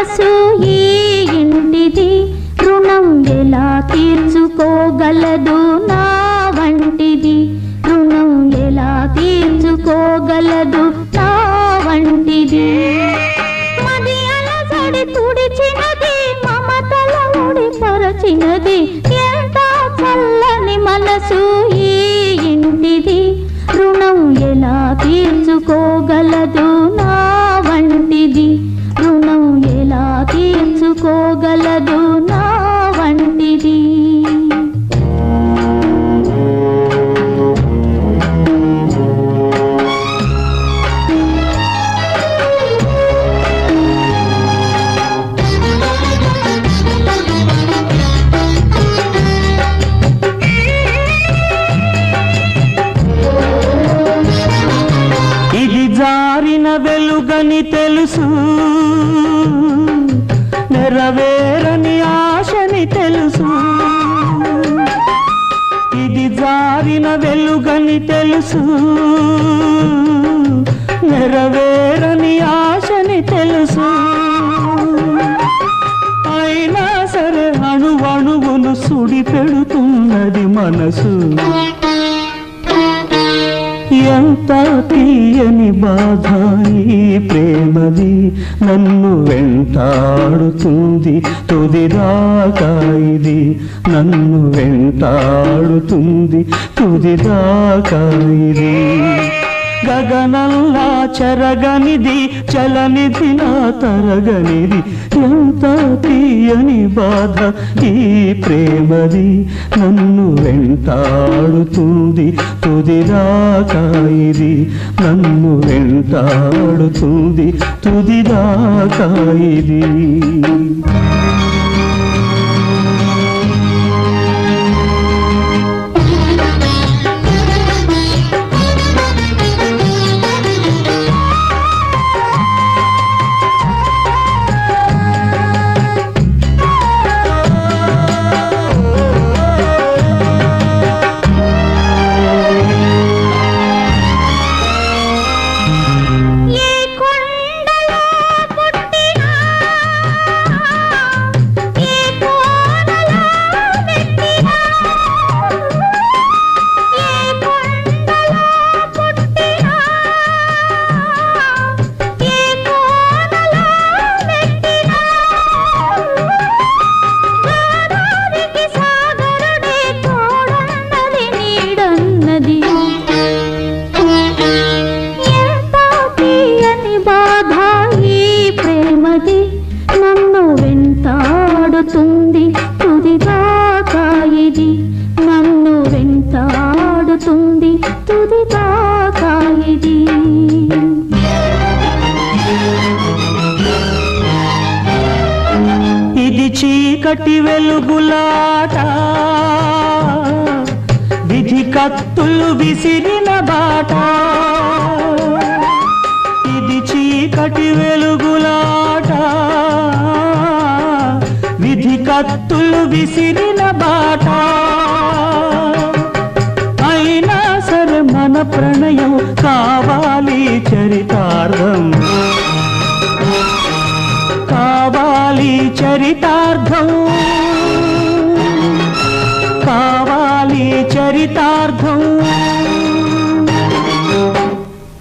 మనసు ఈ ఇంటిది, రుణం ఎలా తీర్చుకోగలదు నా వంటిది, రుణం ఎలా తీర్చుకోగలదు నా వంటిది. మది అలసడి తుడిచినది, మమతల ముడిపరచినది, ఎంత చల్లని మనసు ఈ ఇంటిది, రుణం ఎలా తీర్చుకోగలదు నా వంటిది, రుణం ఎలా తీర్చుకోగలదు నా వంటిది. జారిన వెలుగని తెలుసు, నెరవేరని ఆశని తెలుసు. ఇది జారిన వెలుగని తెలుసు, నెరవేరని ఆశని తెలుసు. అయినా సరే అణువణువును సుడి పెడుతున్నది మనసు. ఎంత తీయని బాధ ఈ ప్రేమది, నన్ను వెంటాడుతుంది తుదిదాకా ఇది, నన్ను వెంటాడుతుంది తుదిదాకా ఇది. గగనంలా చెరగనిది, చలనిది నా తరగనిది, ఎంత తీయని బాధ ఈ ప్రేమది, నన్ను వెంటాడుతుంది తుదిదాకా ఇది, నన్ను వెంటాడుతుంది తుదిదాకా ఇది. నన్ను వెంటాడుతుంది తుదిదాకా ఇది, నన్ను వెంటాడుతుంది తుదిదాకా ఇది. ఇది చీకటి వెలుగులాట, విధి కత్తులు విసిరిన బాట. ఇది చీకటి వెలుగులాట, విధి కత్తులు విసిరిన బాట. అయినా సరే మన ప్రణయం కావాలి చరితార్థం, కావాలి చరితార్థం, కావాలి చరితార్థం.